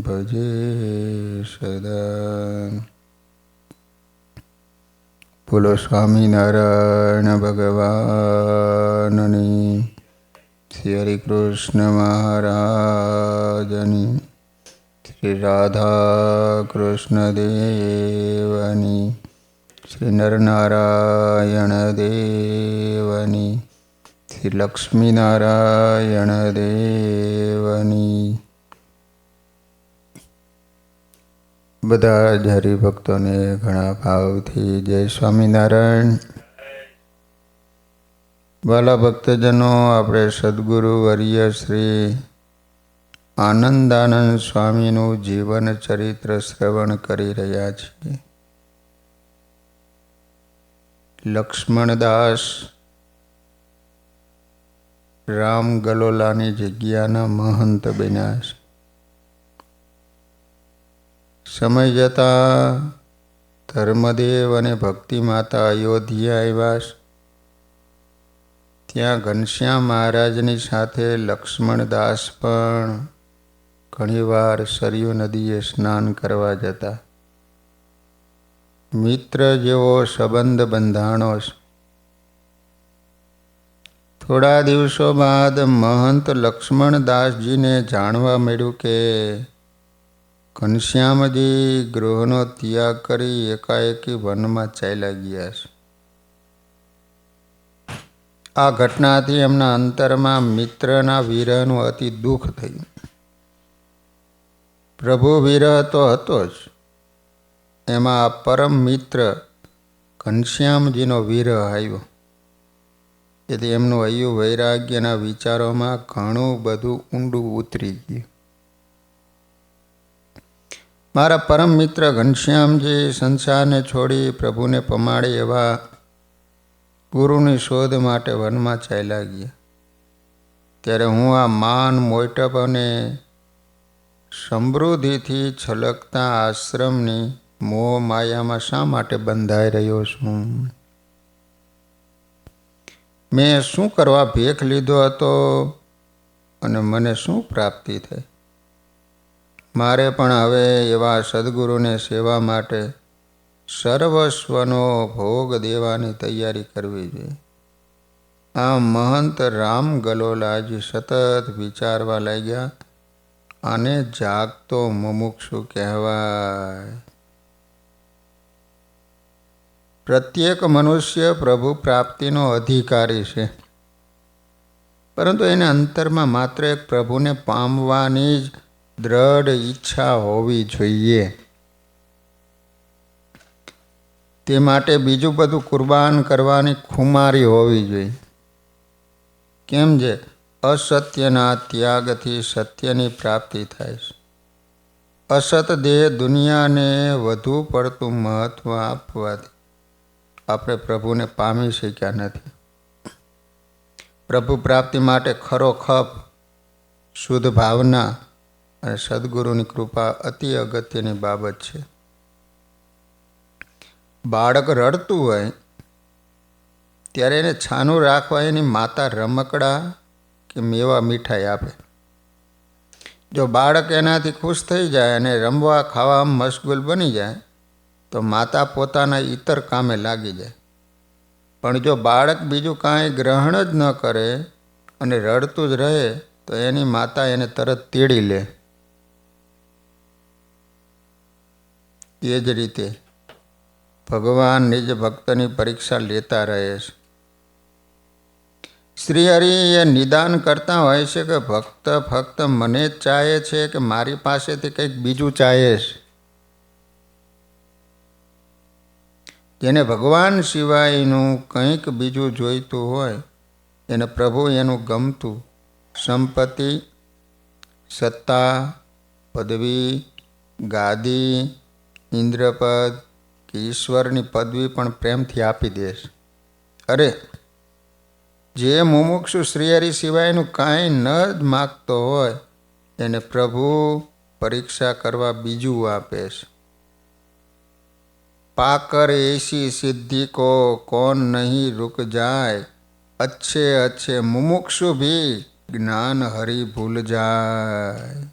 ભજે સદા. બોલો સ્વામિનારાયણ ભગવાનની, શ્રી હરિકૃષ્ણ મહારાજની, શ્રી રાધા કૃષ્ણ દેવની, શ્રી નરનારાયણ દેવની, શ્રી લક્ષ્મીનારાયણ દેવની. બધા જ હરિભક્તોને ઘણા ભાવથી જય સ્વામિનારાયણ. વાલા ભક્તજનો, આપણે સદગુરુ વર્ય શ્રી આનંદાનંદ સ્વામીનું જીવન ચરિત્ર શ્રવણ કરી રહ્યા છીએ. લક્ષ્મણદાસ રામ ગલોલાની જગ્યાના મહંત બન્યા છે. સમય જતાં ધર્મદેવ અને ભક્તિ માતા અયોધ્યા આવ્યા છે. ત્યાં ઘનશ્યામ મહારાજની સાથે લક્ષ્મણદાસ પણ ઘણીવાર સરયુ નદીએ સ્નાન કરવા જતા. મિત્ર જેવો સંબંધ બંધાણો છે. થોડા દિવસો બાદ મહંત લક્ષ્મણદાસજીને જાણવા મળ્યું કે ઘનશ્યામજી ગૃહનો ત્યાગ કરી એકાએકી વનમાં ચાલ્યા ગયા છે. આ ઘટનાથી એમના અંતરમાં મિત્રના વિરહનું અતિ દુઃખ થયું. પ્રભુ વિરહ તો હતો જ, એમાં આ પરમ મિત્ર ઘનશ્યામજીનો વિરહ આવ્યો. તેથી એમનું હૈયું વૈરાગ્યના વિચારોમાં ઘણું બધું ઊંડું ઉતરી ગયું. મારા પરમ મિત્ર ઘનશ્યામજી સંસારને છોડી પ્રભુને પમાડે એવા ગુરુની શોધ માટે વનમાં ચાલ્યા ગયા. ત્યારે હું આ માન મોટપ અને સમૃદ્ધિથી છલકતા આશ્રમની મોહ માયામાં શા માટે બંધાઈ રહ્યો છું? મેં શું કરવા ભેખ લીધો હતો અને મને શું પ્રાપ્તિ થઈ? મારે પણ હવે એવા સદગુરુને સેવા માટે સર્વસ્વનો ભોગ દેવાની તૈયારી કરવી જોઈએ. આ મહંત રામ ગલોલાજી સતત વિચારવા લાગ્યા. આને જાગતો મુમુક્ષુ કહેવાય. પ્રત્યેક મનુષ્ય પ્રભુ પ્રાપ્તિનો અધિકારી છે, પરંતુ એને અંતરમાં માત્ર એક પ્રભુને પામવાની જ દ્રઢ ઈચ્છા હોવી જોઈએ. તે માટે બીજું બધું કુરબાન કરવાની ખુમારી હોવી જોઈએ. કેમ જે અસત્યના ત્યાગથી સત્યની પ્રાપ્તિ થાય છે. અસત દેહ દુનિયાને વધુ પડતું મહત્વ આપવાથી આપણે પ્રભુને પામી શક્યા નથી. પ્રભુ પ્રાપ્તિ માટે ખરો ખપ, શુદ્ધ ભાવના અને સદગુરુની કૃપા અતિ અગત્યની બાબત છે. બાળક રડતું હોય ત્યારે એને છાનું રાખવા એની માતા રમકડા કે મેવા મીઠાઈ આપે. જો બાળક એનાથી ખુશ થઈ જાય અને રમવા ખાવામાં મશગુલ બની જાય તો માતા પોતાના ઇતર કામે લાગી જાય. પણ જો બાળક બીજું કાંઈ ગ્રહણ જ ન કરે અને રડતું જ રહે તો એની માતા એને તરત તેડી લે. એ જ રીતે ભગવાન નિજ ભક્તની પરીક્ષા લેતા રહે છે. શ્રી હરિ એ નિદાન કરતા હોય છે કે ભક્ત ફક્ત મને જ ચાહે છે કે મારી પાસેથી કંઈક બીજું ચાહે છે. જેને ભગવાન સિવાયનું કંઈક બીજું જોઈતું હોય એને પ્રભુ એનું ગમતું સંપત્તિ, સત્તા, પદવી, ગાદી, ઇન્દ્રપદ કે ઈશ્વરની પદવી પણ પ્રેમથી આપી દેશે. અરે, જે મુમુક્ષુ શ્રીહરિ સિવાયનું કાંઈ ન જ માગતો હોય એને પ્રભુ પરીક્ષા કરવા બીજું આપે છે. पाकर ऐसी सिद्धि को कौन नहीं रुक जाए, अच्छे अच्छे मुमुक्षु भी ज्ञान हरि भूल जाए.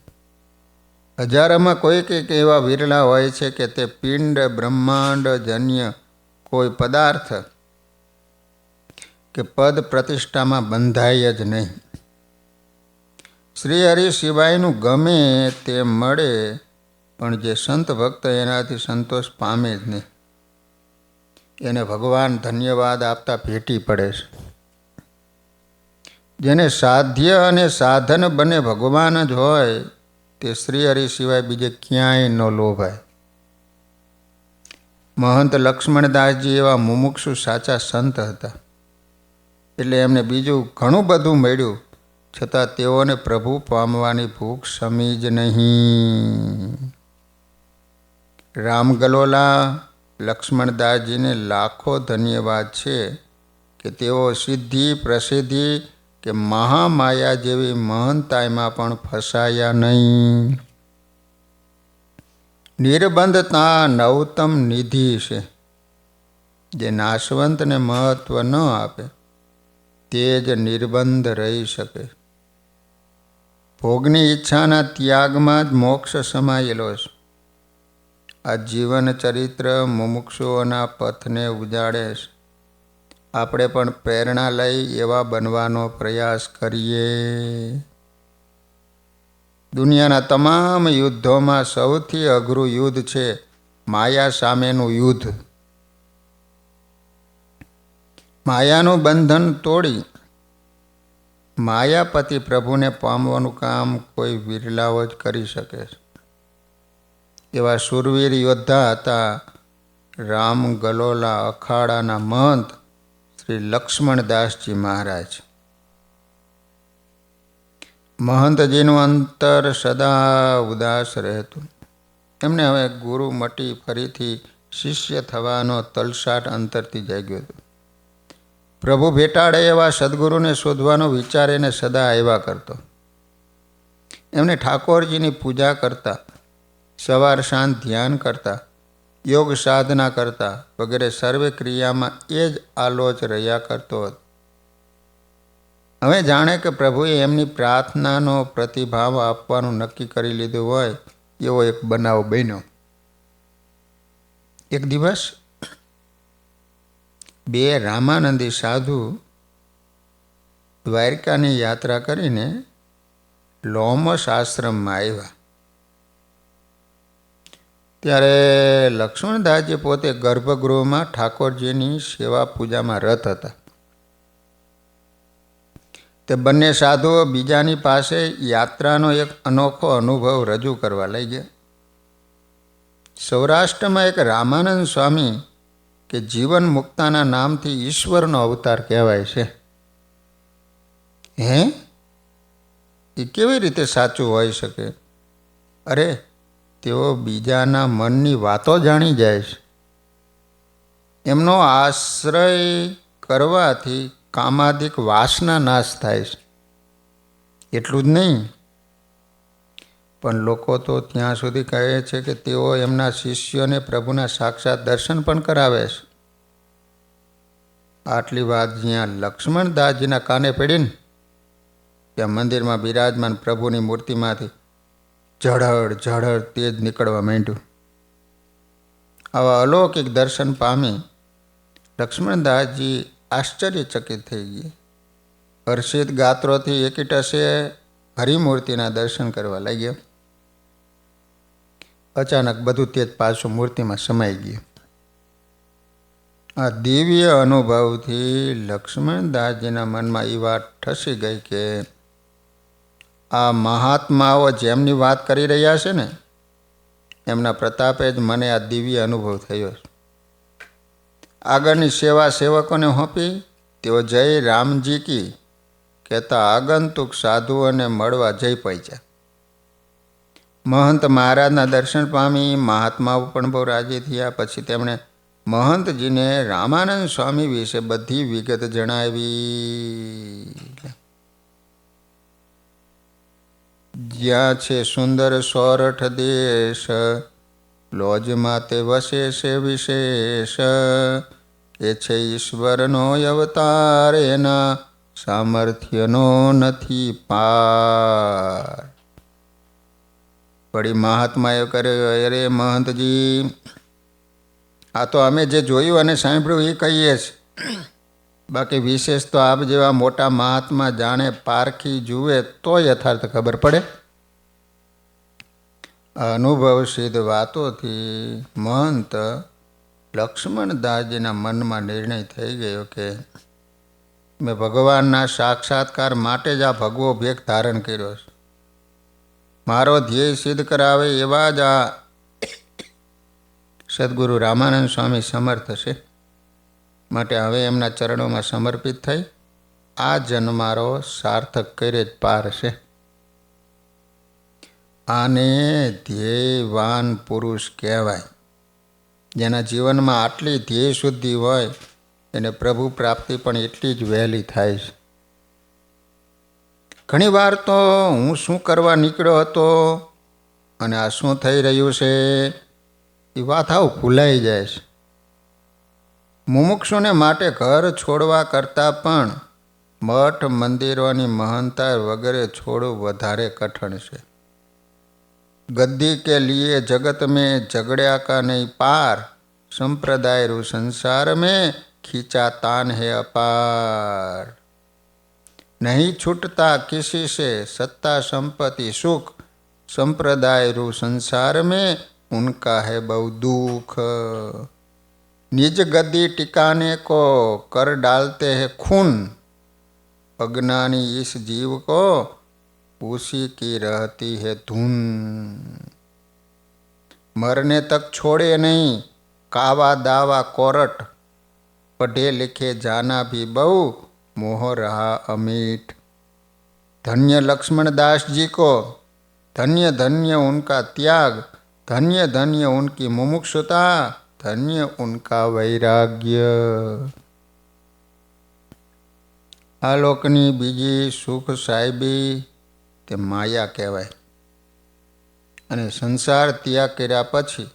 હજારોમાં કોઈક એવા વિરલા હોય છે કે તે પિંડ બ્રહ્માંડ જન્ય કોઈ પદાર્થ કે પદ પ્રતિષ્ઠામાં બંધાય જ નહીં. શ્રી હરિ સિવાયનું ગમે તે મળે પણ જે સંત ભક્ત એનાથી સંતોષ પામે જ નહીં. એને ભગવાન ધન્યવાદ આપતા ભેટી પડે છે. જેને સાધ્ય અને સાધન બને ભગવાન જ હોય તે શ્રી હરિ સિવાય બીજે ક્યાંય ન લોભાય. મહંત લક્ષ્મણદાસજી એવા મુમુક્ષુ સાચા સંત હતા. એટલે એમને બીજું ઘણું બધું મળ્યું છતાં તેઓને પ્રભુ પામવાની ભૂખ શમી જ નહીં. રામગલોલા લક્ષ્મણદાસજીને લાખો ધન્યવાદ છે કે તેઓ સિદ્ધિ પ્રસિદ્ધિ કે મહામાયા જેવી મહાનતાઈમાં પણ ફસાયા નહીં. નિર્બંધતા નવતમ નિધિ છે. જે નાશવંતને મહત્વ ન આપે તે જ નિર્બંધ રહી શકે. ભોગની ઈચ્છાના ત્યાગમાં જ મોક્ષ સમાયેલો છે. આ જીવન ચરિત્ર મુમુક્ષુઓના પથને ઉજાડે છે. આપણે પણ પ્રેરણા લઈ એવા બનવાનો પ્રયાસ કરીએ. દુનિયાના તમામ યુદ્ધોમાં સૌથી અઘરું યુદ્ધ છે માયા સામેનું યુદ્ધ. માયાનું બંધન તોડી માયાપતિ પ્રભુને પામવાનું કામ કોઈ વિરલાઓ જ કરી શકે છે. એવા શૂરવીર યોદ્ધા હતા રામ ગલોલા અખાડાના મહંત શ્રી લક્ષ્મણદાસજી મહારાજ. મહંતજીનું અંતર સદા ઉદાસ રહેતું. એમને હવે ગુરુ મટી ફરીથી શિષ્ય થવાનો તલસાટ અંતરથી જાગ્યો હતો. પ્રભુ ભેટાડે એવા સદગુરુને શોધવાનો વિચાર એને સદા આવ્યા કરતો. એમને ઠાકોરજીની પૂજા કરતા, સવાર સાંજ ધ્યાન કરતા, યોગ સાધના કરતા વગેરે સર્વે ક્રિયામાં એ જ આલોચ રહ્યા કરતો હતો. હવે જાણે કે પ્રભુએ એમની પ્રાર્થનાનો પ્રતિભાવ આપવાનું નક્કી કરી લીધું હોય એવો એક બનાવ બન્યો. એક દિવસ બે રામાનંદી સાધુ દ્વારકાની યાત્રા કરીને લોમસ આશ્રમમાં આવ્યા. ત્યારે લક્ષ્મણદાસજી પોતે ગર્ભગૃહમાં ઠાકોરજીની સેવા પૂજામાં રત હતા. તે બંને સાધુઓ બીજાની પાસે યાત્રાનો એક અનોખો અનુભવ રજૂ કરવા લઈ ગયા. સૌરાષ્ટ્રમાં એક રામાનંદ સ્વામી કે જીવન મુક્તાના નામથી ઈશ્વરનો અવતાર કહેવાય છે. હે, એ કેવી રીતે સાચું હોઈ શકે? અરે, તેઓ બીજાના મનની વાતો જાણી જાય છે. એમનો આશ્રય કરવાથી કામાદિક વાસના નાશ થાય છે. એટલું જ નહીં, પણ લોકો તો ત્યાં સુધી કહે છે કે તેઓ એમના શિષ્યોને પ્રભુના સાક્ષાત દર્શન પણ કરાવે છે. આટલી વાત જ્યાં લક્ષ્મણદાસજીના કાને પડીને ત્યાં મંદિરમાં બિરાજમાન પ્રભુની મૂર્તિમાંથી ઝળહળ ઝળહળ તેજ નીકળવા માંડ્યું. આવા અલૌકિક દર્શન પામી લક્ષ્મણદાસજી આશ્ચર્યચકિત થઈ ગયા. હર્ષિત ગાત્રોથી એકીટસે હરિમૂર્તિના દર્શન કરવા લાગ્યા. અચાનક બધું તેજ પાછું મૂર્તિમાં સમાઈ ગયું. આ દિવ્ય અનુભવથી લક્ષ્મણદાસજીના મનમાં એ વાત ઠસી ગઈ કે આ મહાત્માઓ જેમની વાત કરી રહ્યા છે ને એમના પ્રતાપે જ મને આ દિવ્ય અનુભવ થયો છે. આગળની સેવા સેવકોને સોંપી તેઓ જય રામજી કી કહેતા આગંતુક સાધુઓને મળવા જઈ પહોંચ્યા. મહંત મહારાજના દર્શન પામી મહાત્માઓ પણ બહુ રાજી થયા. પછી તેમણે મહંતજીને રામાનંદ સ્વામી વિશે બધી વિગત જણાવી. જ્યાં છે સુંદર સોરઠ દેશ, લોજમાં તે વસે છે વિશેષ, એ છે ઈશ્વરનો અવતાર, એના સામર્થ્યનો નથી પાર. વળી મહાત્માએ કર્યો, અરે મહંતજી, આ તો અમે જે જોયું અને સાંભળ્યું એ કહીએ છીએ, બાકી વિશેષ તો આપ જેવા મોટા મહાત્મા જાણે પારખી જુએ તો યથાર્થ ખબર પડે. અનુભવ સિદ્ધ વાતોથી મહંત લક્ષ્મણદાસજીના મનમાં નિર્ણય થઈ ગયો કે મેં ભગવાનના સાક્ષાત્કાર માટે જ આ ભગવો ભેખ ધારણ કર્યો છે. મારો ધ્યેય સિદ્ધ કરાવે એવા જ આ સદગુરુ રામાનંદ સ્વામી સમર્થ છે. માટે હવે એમના ચરણોમાં સમર્પિત થઈ આ જન્મારો સાર્થક કરે જ પાર છે. આને ધ્યેયવાન પુરુષ કહેવાય. જેના જીવનમાં આટલી ધ્યેય શુદ્ધિ હોય એને પ્રભુ પ્રાપ્તિ પણ એટલી જ વહેલી થાય છે. ઘણીવાર તો હું શું કરવા નીકળ્યો હતો અને આ શું થઈ રહ્યું છે એ વાત આવું ભૂલાઈ જાય છે. મુમુક્ષુને માટે ઘર છોડવા કરતાં પણ મઠ મંદિરોની મહાનતા વગેરે છોડવું વધારે કઠણ છે. गद्दी के लिए जगत में झगड़िया का नहीं पार, संप्रदाय रु संसार में खींचा तान है अपार. नहीं छूटता किसी से सत्ता संपत्ति सुख, संप्रदाय रु संसार में उनका है बहु दुख. निज गद्दी टिकाने को कर डालते हैं खून, अज्ञानी इस जीव को उसी की रहती है धुन. मरने तक छोड़े नहीं कावा दावा कोरट, पढ़े लिखे जाना भी बहु मोह रहा अमीट. धन्य लक्ष्मणदास जी को, धन्य धन्य उनका त्याग, धन्य धन्य उनकी मुमुक्षुता, धन्य उनका वैराग्य. आलोकनी बीजी सुख साहेबी તે માયા કહેવાય. અને સંસાર ત્યાગ કર્યા પછી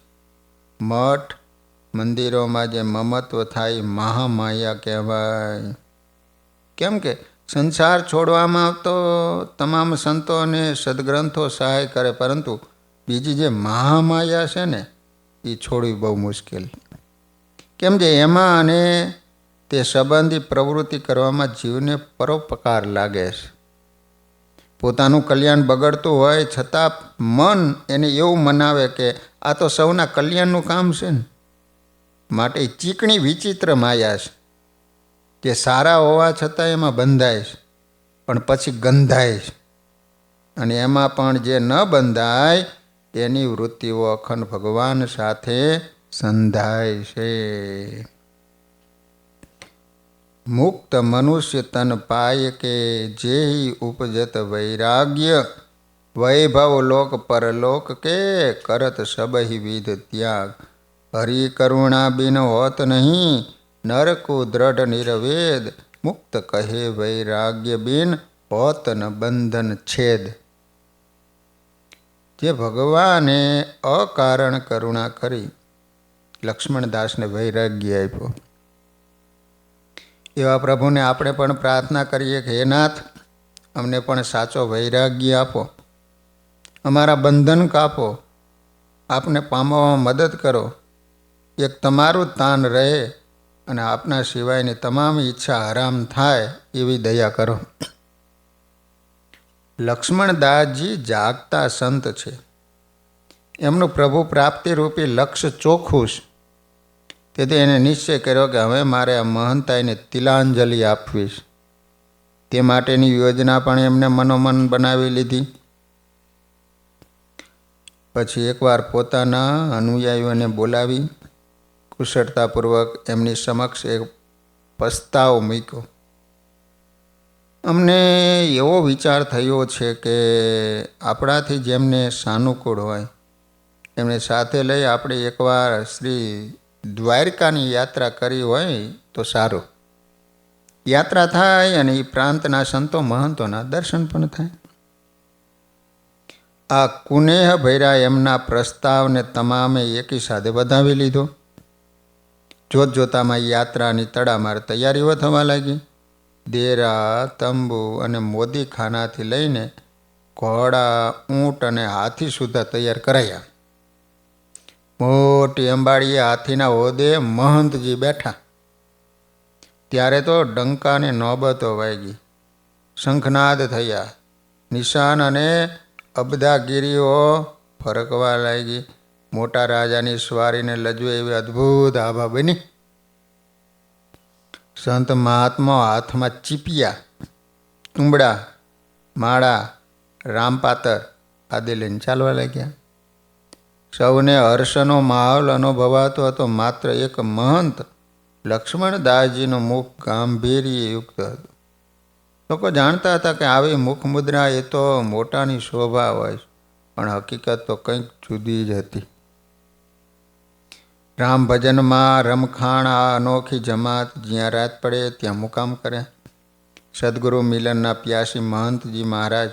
મઠ મંદિરોમાં જે મમત્વ થાય મહામાયા કહેવાય. કેમ કે સંસાર છોડવામાં તો તમામ સંતો અને સદગ્રંથો સહાય કરે, પરંતુ બીજી જે મહામાયા છે ને એ છોડવી બહુ મુશ્કેલ. કેમ કે એમાં અને તે સંબંધી પ્રવૃત્તિ કરવામાં જીવને પરોપકાર લાગે છે. પોતાનું કલ્યાણ બગડતું હોય છતાં મન એને એવું મનાવે કે આ તો સૌના કલ્યાણનું કામ છે ને. માટે ચીકણી વિચિત્ર માયા છે જે સારા હોવા છતાં એમાં બંધાય છે પણ પછી ગંધાય છે, અને એમાં પણ જે ન બંધાય તેની વૃત્તિઓ અખંડ ભગવાન સાથે સંધાય છે. मुक्त मनुष्य तन पाय के जेहि उपजत वैराग्य, वैभव लोक परलोक के करत सब ही विध त्याग. हरि करुणा बिन होत नहीं नर को दृढ़ निर्वेद, मुक्त कहे वैराग्य बिन होत न बंधन छेद. जे भगवाने अकारण करुणा करी लक्ष्मणदास ने वैराग्य आप्यो, એવા પ્રભુને આપણે પણ પ્રાર્થના કરીએ કે હે નાથ, અમને પણ સાચો વૈરાગ્ય આપો, અમારા બંધન કાપો, આપને પામવામાં મદદ કરો. એક તમારું તાન રહે અને આપના સિવાયની તમામ ઈચ્છા હરામ થાય એવી દયા કરો. લક્ષ્મણદાસજી જાગતા સંત છે. એમનું પ્રભુ પ્રાપ્તિ રૂપી લક્ષ્ય ચોખ્ખું છે. તેથી એને નિશ્ચય કર્યો કે હવે મારે આ મહંતાઈને તિલાંજલિ આપવી છે. તે માટેની યોજના પણ એમને મનોમન બનાવી લીધી. પછી એકવાર પોતાના અનુયાયીઓને બોલાવી કુશળતાપૂર્વક એમની સમક્ષ એક પ્રસ્તાવ મૂક્યો. અમને એવો વિચાર થયો છે કે આપણાથી જેમને સાનુકૂળ હોય એમને સાથે લઈ આપણે એકવાર શ્રી દ્વારકાની યાત્રા કરી હોય તો સારું. યાત્રા થાય અને એ પ્રાંતના સંતો મહંતોના દર્શન પણ થાય. આ કુનેહ ભૈરા એમના પ્રસ્તાવને તમામે એકી સાથે વધાવી લીધો. જોત જોતામાં યાત્રાની તડામાર તૈયારીઓ થવા લાગી. દેરા, તંબુ અને મોદી ખાનાથી લઈને ઘોડા, ઊંટ અને હાથી સુદ્ધા તૈયાર કરાયા. મોટી અંબાડીએ હાથીના હોદે મહંતજી બેઠા. ત્યારે તો ડંકાની નોબતો વાગી, શંખનાદ થયા, નિશાન અને અબદાગીરીઓ ફરકવા લાગી. મોટા રાજાની સ્વારીને લજવે એવી અદ્ભુત આભા બની. સંત મહાત્મા હાથમાં ચીપિયા, તુંબડા, માળા, રામપાતર આદિ લઈને ચાલવા લાગ્યા. સૌને હર્ષનો માહોલ અનુભવાતો હતો. માત્ર એક મહંત લક્ષ્મણદાસજીનું મુખ ગાંભીર્યયુક્ત હતું. લોકો જાણતા હતા કે આવી મુખમુદ્રા એ તો મોટાની શોભા હોય, પણ હકીકત તો કંઈક જુદી જ હતી. રામ ભજનમાં રમખાણ આ અનોખી જમાત જ્યાં રાત પડે ત્યાં મુકામ કરે. સદગુરુ મિલનના પ્યાસી મહંતજી મહારાજ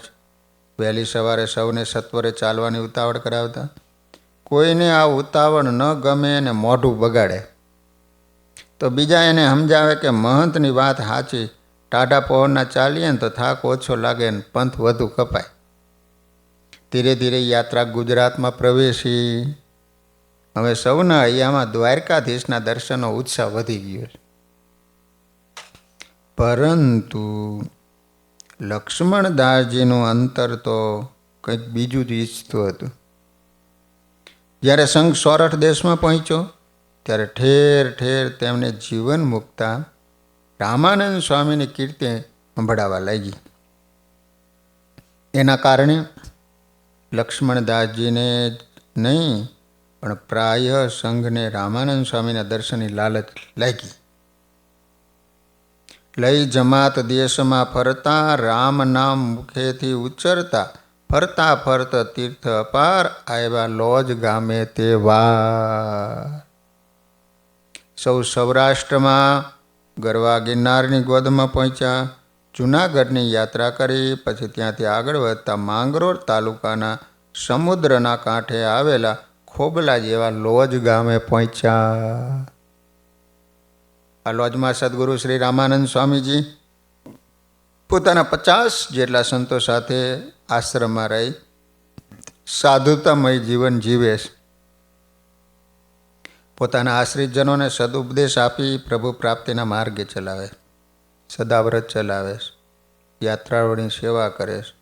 વહેલી સવારે સૌને સત્વરે ચાલવાની ઉતાવળ કરાવતા. કોઈને આ ઉતાવળ ન ગમે અને મોઢું બગાડે તો બીજા એને સમજાવે કે મહંતની વાત સાચી. ટાઢા પહોરના ચાલીએ ને તો થાક ઓછો લાગે ને પંથ વધુ કપાય. ધીરે ધીરે યાત્રા ગુજરાતમાં પ્રવેશી. હવે સૌના હૈયામાં દ્વારકાધીશના દર્શનનો ઉત્સાહ વધી ગયો છે. પરંતુ લક્ષ્મણદાસજીનું અંતર તો કંઈક બીજું જ ઈચ્છતું હતું. જ્યારે સંઘ સોરઠ દેશમાં પહોંચ્યો ત્યારે ઠેર ઠેર તેમને જીવન મૂકતા રામાનંદ સ્વામીની કીર્તિ સંભળાવા લાગી. એના કારણે લક્ષ્મણદાસજીને નહીં પણ પ્રાય સંઘને રામાનંદ સ્વામીના દર્શનની લાલચ લાગી. લઈ જમાત દેશમાં ફરતા, રામ નામ મુખેથી ઉચ્ચરતા, ફરતા ફરતા તીર્થ અપાર, આવ્યા લોજ ગામે તે વાર. સૌ સૌરાષ્ટ્રમાં ગરવા ગિરનારની ગોદમાં પહોંચ્યા. જૂનાગઢની યાત્રા કરી. પછી ત્યાંથી આગળ વધતા માંગરોળ તાલુકાના સમુદ્રના કાંઠે આવેલા ખોબલા જેવા લોજ ગામે પહોંચ્યા. આ લોજમાં સદગુરુ શ્રી રામાનંદ સ્વામીજી પોતાના 50 જેટલા સંતો સાથે આશ્રમમાં રહી સાધુતામય જીવન જીવે છે. પોતાના આશ્રિતજનોને સદુપદેશ આપી પ્રભુ પ્રાપ્તિના માર્ગે ચલાવે, સદાવ્રત ચલાવે, યાત્રાળુઓની સેવા કરે છે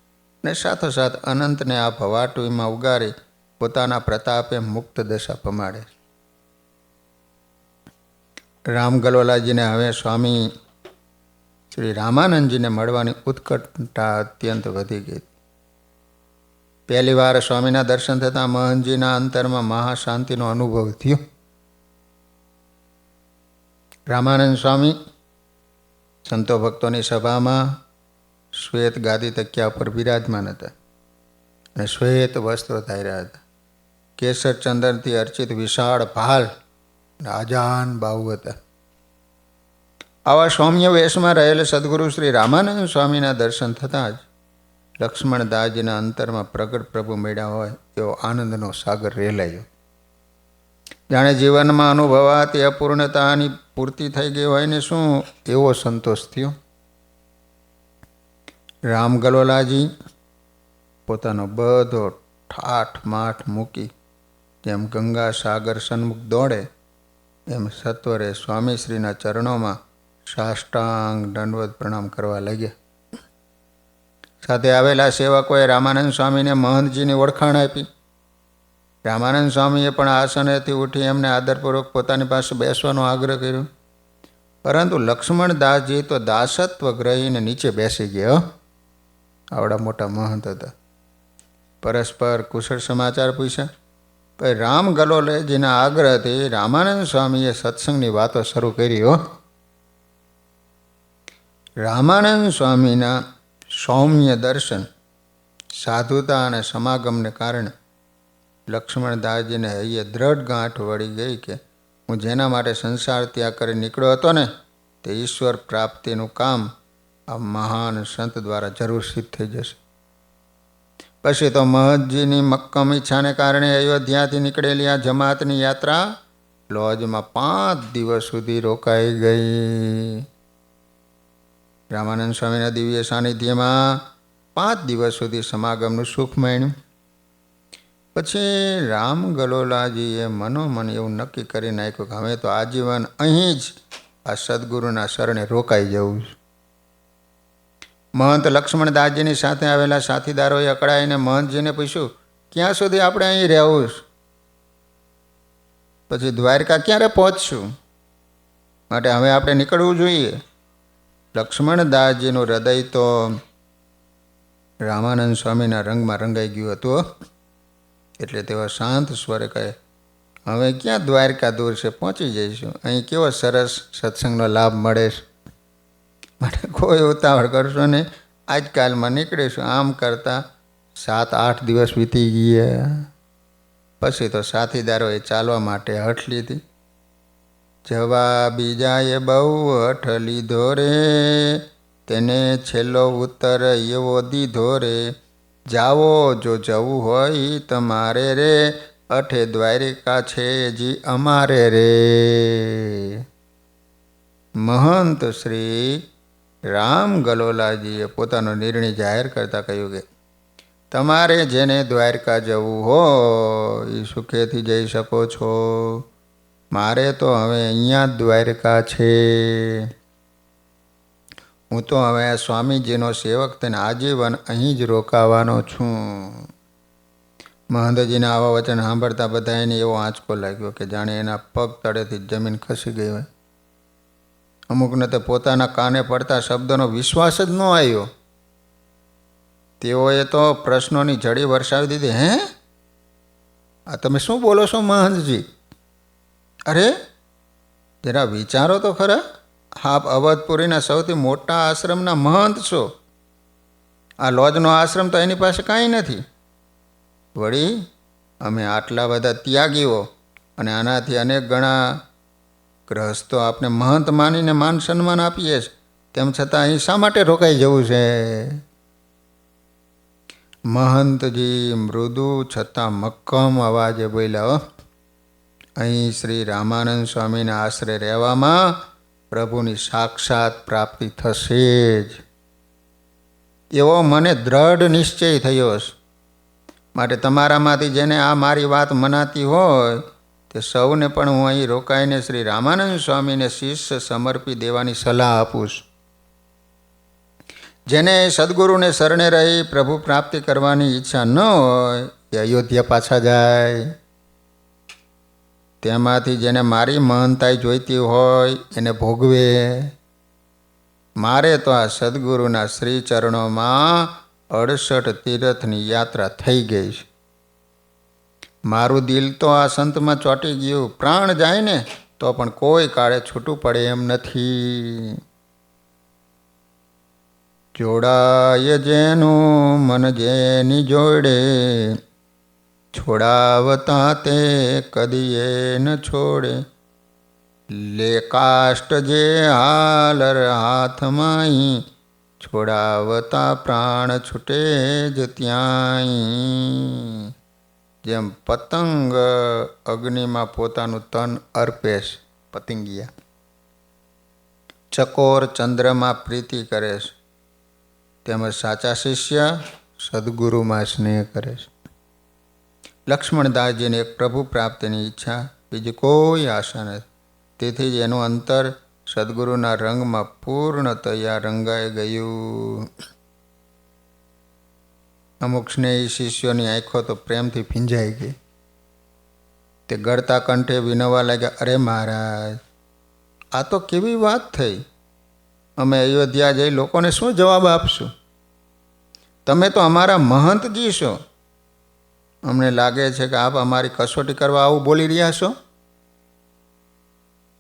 અને સાથોસાથ અનંતને આ ભવાટુમાં ઉગારી પોતાના પ્રતાપે મુક્ત દશા પમાડે. રામગલોલાજીને હવે સ્વામી શ્રી રામાનંદજીને મળવાની ઉત્કંઠા અત્યંત વધી ગઈ. પહેલી વાર સ્વામીના દર્શન થતાં મહંતજીના અંતરમાં મહાશાંતિનો અનુભવ થયો. રામાનંદ સ્વામી સંતો ભક્તોની સભામાં શ્વેત ગાદી તકિયા પર બિરાજમાન હતા અને શ્વેત વસ્ત્રો ધાર્યા હતા. કેસર ચંદનથી અર્ચિત વિશાળ ભાલ આજાન બાહુ હતા. આવા સૌમ્ય વેશમાં રહેલ સદગુરુ શ્રી રામાનંદ સ્વામીના દર્શન થતાં જ લક્ષ્મણદાસજીના અંતરમાં પ્રગટ પ્રભુ મળ્યા હોય એવો આનંદનો સાગર રેલાયો. જાણે જીવનમાં અનુભવાતી અપૂર્ણતાની પૂર્તિ થઈ ગઈ હોય ને શું એવો સંતોષ થયો. રામગલોલાજી પોતાનો બધો ઠાઠ માઠ મૂકી જેમ ગંગા સાગર સન્મુખ દોડે એમ સત્વરે સ્વામીશ્રીના ચરણોમાં સાષ્ટાંગ દંડવત પ્રણામ કરવા લાગ્યા. સાથે આવેલા સેવકોએ રામાનંદ સ્વામીને મહંતજીની ઓળખાણ આપી. રામાનંદ સ્વામીએ પણ આસનેથી ઉઠી એમને આદરપૂર્વક પોતાની પાસે બેસવાનો આગ્રહ કર્યો. પરંતુ લક્ષ્મણદાસજી તો દાસત્વ ગ્રહીને નીચે બેસી ગયા. આવડા મોટા મહંત હતા. પરસ્પર કુશળ સમાચાર પૂછ્યા. પછી રામગલોલાજીના આગ્રહથી રામાનંદ સ્વામીએ સત્સંગની વાતો શરૂ કરી. રામાનંદ સ્વામીના સૌમ્ય દર્શન, સાધુતા અને સમાગમને કારણે લક્ષ્મણદાસજીને હૈયે દ્રઢ ગાંઠ વળી ગઈ કે હું જેના માટે સંસાર ત્યાગ કરી નીકળ્યો હતો ને તે ઈશ્વર પ્રાપ્તિનું કામ આ મહાન સંત દ્વારા જરૂર સિદ્ધ થઈ જશે. પછી તો મહંતજીની મક્કમ ઈચ્છાને કારણે અયોધ્યાથી નીકળેલી આ જમાતની યાત્રા લોજમાં 5 દિવસ સુધી રોકાઈ ગઈ. રામાનંદ સ્વામીના દિવ્ય સાનિધ્યમાં 5 દિવસ સુધી સમાગમનું સુખ માણ્યું. પછી રામ ગલોલાજીએ મનોમન એવું નક્કી કરી નાખ્યું કે હવે તો આજીવન અહીં જ આ સદગુરુના શરણે રોકાઈ જવું છે. મહંત લક્ષ્મણદાસજીની સાથે આવેલા સાથીદારોએ અકળાઈને મહંતજીને પૂછ્યું, ક્યાં સુધી આપણે અહીં રહેવું? પછી દ્વારકા ક્યારે પહોંચશું? માટે હવે આપણે નીકળવું જોઈએ. લક્ષ્મણદાસજીનું હૃદય તો રામાનંદ સ્વામીના રંગમાં રંગાઈ ગયું હતું. એટલે તેઓ શાંત સ્વરે કહે, હવે ક્યાં દ્વારકા દૂર છે, પહોંચી જઈશું. અહીં કેવો સરસ સત્સંગનો લાભ મળે છે, માટે કોઈ ઉતાવળ કરશો નહીં, આજકાલમાં નીકળીશું. આમ કરતાં 7-8 દિવસ વીતી ગયા. પછી તો સાથીદારોએ ચાલવા માટે હઠ લીધી. જવા બીજાએ બહુ હઠ લીધો રે, તેને છેલ્લો ઉત્તર એવો દીધો રે, જાવો જો જવું હોય તમારે રે, અઠે દ્વારિકા છે જી અમારે રે. મહંત શ્રી રામ ગલોલાજીએ પોતાનો નિર્ણય જાહેર કરતા કહ્યું કે તમારે જેને દ્વારકા જવું હોય એ સુખેથી જઈ શકો છો. મારે તો હવે અહીંયા જ દ્વારકા છે. હું તો હવે સ્વામીજીનો સેવક થઈને આજીવન અહીં જ રોકાવાનો છું. મહંતજીના આવા વચન સાંભળતા બધાને એવો આંચકો લાગ્યો કે જાણે એના પગ તળેથી જમીન ખસી ગઈ હોય. અમુકને તો પોતાના કાને પડતા શબ્દોનો વિશ્વાસ જ ન આવ્યો. તેઓએ તો પ્રશ્નોની ઝડી વરસાવી દીધી. હે, આ તમે શું બોલો છો મહંતજી? અરે જરા વિચારો તો ખરા, આપ અવધપુરીના સૌથી મોટા આશ્રમના મહંત છો. આ લોજનો આશ્રમ તો એની પાસે કાંઈ નથી. વળી અમે આટલા બધા ત્યાગીઓ અને આનાથી અનેક ગણા ગ્રહસ્થો આપને મહંત માનીને માન સન્માન આપીએ છીએ, તેમ છતાં અહીં શા માટે રોકાઈ જવું છે? મહંતજી મૃદુ છતાં મક્કમ અવાજે બોલ્યા, અહીં શ્રી રામાનંદ સ્વામીના આશરે રહેવામાં પ્રભુની સાક્ષાત પ્રાપ્તિ થશે જ, એવો મને દ્રઢ નિશ્ચય થયો છે. માટે તમારામાંથી જેને આ મારી વાત મનાતી હોય તે સૌને પણ હું અહીં રોકાઈને શ્રી રામાનંદ સ્વામીને શિષ્ય સમર્પી દેવાની સલાહ આપું છું. જેને સદગુરુને શરણે રહી પ્રભુ પ્રાપ્તિ કરવાની ઈચ્છા ન હોય એ અયોધ્યા પાછા જાય. તેમાંથી જેને મારી મહાનતાઈ જોઈતી હોય એને ભોગવે. મારે તો આ સદગુરુના શ્રી ચરણોમાં 68 તીર્થની યાત્રા થઈ ગઈ છે. મારું દિલ તો આ સંતમાં ચોંટી ગયું. પ્રાણ જાય ને તો પણ કોઈ કાળે છૂટું પડે એમ નથી. જોડાય જેનું મન જેની જોડે, છોડાવતા તે કદીએ ન છોડે. લે કાષ્ટ જે હાલર હાથમાં, છોડાવતા પ્રાણ છૂટે જ ત્યાંય. જેમ પતંગ અગ્નિમાં પોતાનું તન અર્પે છે, પતંગિયા, ચકોર ચંદ્રમાં પ્રીતિ કરે છે, તેમજ સાચા શિષ્ય સદગુરુમાં સ્નેહ કરે છે. લક્ષ્મણદાસજીને એક પ્રભુ પ્રાપ્તિની ઈચ્છા, બીજી કોઈ આશા નથી. તેથી જ એનું અંતર સદગુરુના રંગમાં પૂર્ણતયા રંગાઈ ગયું. અમુક સ્નેહી શિષ્યોની આંખો તો પ્રેમથી ભીંજાઈ ગઈ. તે ગળતા કંઠે વિનવવા લાગ્યા, અરે મહારાજ, આ તો કેવી વાત થઈ? અમે અયોધ્યા જઈ લોકોને શું જવાબ આપશું? તમે તો અમારા મહંતજી છો. અમને લાગે છે કે આપ અમારી કસોટી કરવા આવું બોલી રહ્યા છો.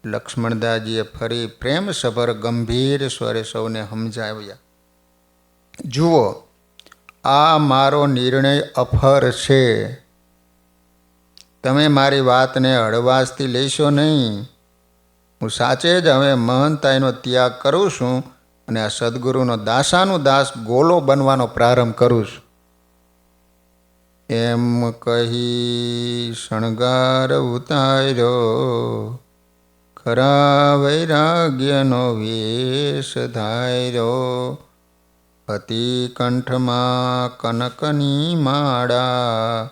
લક્ષ્મણદાસજીએ ફરી પ્રેમસભર ગંભીર સ્વરે સૌને સમજાવ્યા, જુઓ, આ મારો નિર્ણય અફર છે. તમે મારી વાતને હળવાશથી લેશો નહીં. હું સાચે જ હવે મહંતાઈનો ત્યાગ કરું છું અને આ સદગુરુનો દાસાનું દાસ ગોલો બનવાનો પ્રારંભ કરું છું. એમ કહી શણગાર ઉતાર્યો, ખરા વૈરાગ્યનો વેશ ધાર્યો. અતિ કંઠમાં કનકની માળા,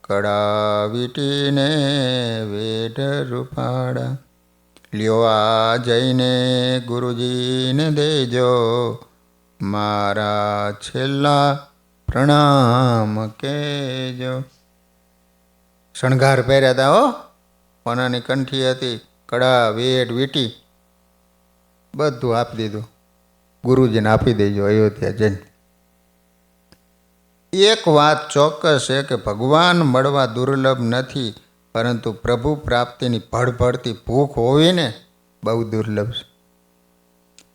કડા વીટીને વેઢ રૂપાડા. લ્યો આ જઈને ગુરુજીને દેજો, મારા છેલ્લા પ્રણામ કહેજો. શણગાર પહેર્યા હતા હો, સોનાની કંઠી હતી, કડા વેઢ વીટી બધું આપી દીધું. ગુરુજીને આપી દેજો અયોધ્યા જઈને. એક વાત ચોક્કસ છે કે ભગવાન મળવા દુર્લભ નથી, પરંતુ પ્રભુ પ્રાપ્તિની ભડભડતી ભૂખ હોવી ને બહુ દુર્લભ છે.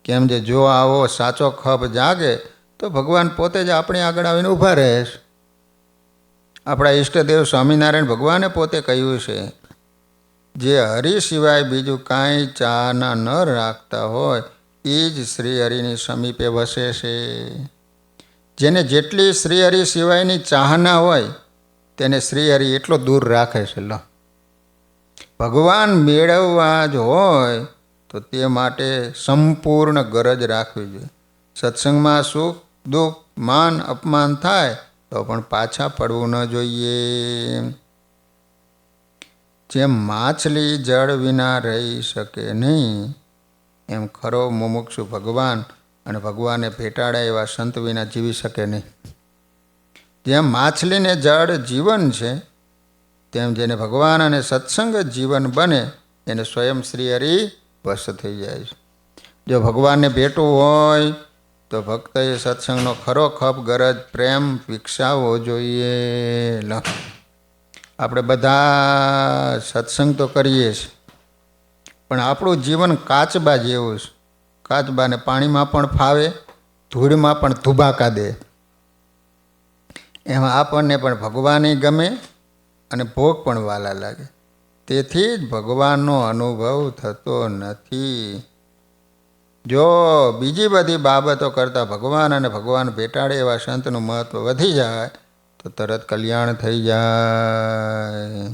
કેમ જે જો આવો સાચો ખપ જાગે તો ભગવાન પોતે જ આપણી આગળ આવીને ઊભા રહે છે. આપણા ઈષ્ટદેવ સ્વામિનારાયણ ભગવાને પોતે કહ્યું છે, જે હરિ સિવાય બીજું કાંઈ ચાહના ન રાખતા હોય એ જ શ્રી હરિની સમીપે વસે છે. જેને જેટલી શ્રી હરિ સિવાયની ચાહના હોય તેને શ્રી હરિ એટલો દૂર રાખે છે. લો, ભગવાન મેળવવા જ હોય તો તે માટે સંપૂર્ણ ગરજ રાખવી જોઈએ. સત્સંગમાં સુખ દુઃખ માન અપમાન થાય તો પણ પાછા પડવું ન જોઈએ. જેમ માછલી જળ વિના રહી શકે નહીં, એમ ખરો મુમુક્ષુ ભગવાન અને ભગવાને ભેટાડ્યા એવા સંત વિના જીવી શકે નહીં. જેમ માછલીને જળ જીવન છે, તેમ જેને ભગવાન અને સત્સંગ જીવન બને એને સ્વયં શ્રી હરિ વશ થઈ જાય છે. જો ભગવાનને ભેટવું હોય તો ભક્તએ સત્સંગનો ખરો ખપ ગરજ પ્રેમ વિકસાવવો જોઈએ. આપણે બધા સત્સંગ તો કરીએ છીએ, પણ આપણું જીવન કાચબા જેવું છે. કાચબાને પાણીમાં પણ ફાવે, ધૂળમાં પણ ધુબાકા દે. એમાં આપણને પણ ભગવાને ગમે અને ભોગ પણ વાલા લાગે. તેથી જ ભગવાનનો અનુભવ થતો નથી. જો બીજી બધી બાબતો કરતાં ભગવાન અને ભગવાન ભેટાડે એવા સંતનું મહત્વ વધી જાય તો તરત કલ્યાણ થઈ જાય.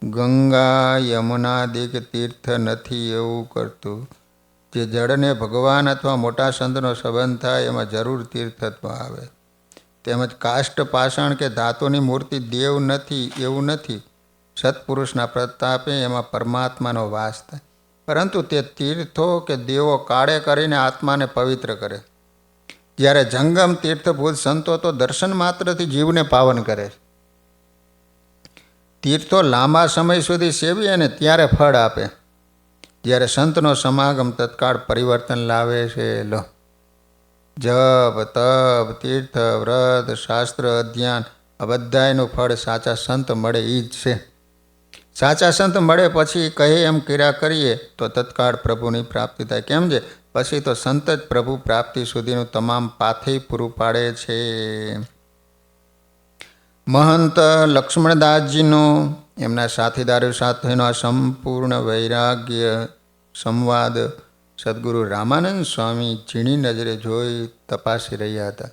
ગંગા યમુના દિગ તીર્થ નથી એવું કરતું. જે જળને ભગવાન અથવા મોટા સંતનો સંબંધ થાય એમાં જરૂર તીર્થત્વ આવે. તેમજ કાષ્ટ પાષાણ કે ધાતુની મૂર્તિ દેવ નથી એવું નથી. સત્પુરુષના પ્રતાપે એમાં પરમાત્માનો વાસ થાય. પરંતુ તે તીર્થો કે દેવો કાળે કરીને આત્માને પવિત્ર કરે. જ્યારે જંગમ તીર્થભૂત સંતો તો દર્શન માત્રથી જીવને પાવન કરે છે. તીર્થો લાંબા સમય સુધી સેવીએ ને ત્યારે ફળ આપે, જ્યારે સંતનો સમાગમ તત્કાળ પરિવર્તન લાવે છે. લો, જપ તપ તીર્થ વ્રત શાસ્ત્ર અધ્યાન આ બધાયનું ફળ સાચા સંત મળે એ જ છે. સાચા સંત મળે પછી કહે એમ કર્યા કરીએ તો તત્કાળ પ્રભુની પ્રાપ્તિ થાય. કેમ છે? પછી તો સંત જ પ્રભુ પ્રાપ્તિ સુધીનું તમામ પાથેય પૂરું પાડે છે. મહંત લક્ષ્મણદાસજીનો એમના સાથીદારો સાથેનો આ સંપૂર્ણ વૈરાગ્ય સંવાદ સદગુરુ રામાનંદ સ્વામી ઝીણી નજરે જોઈ તપાસી રહ્યા હતા.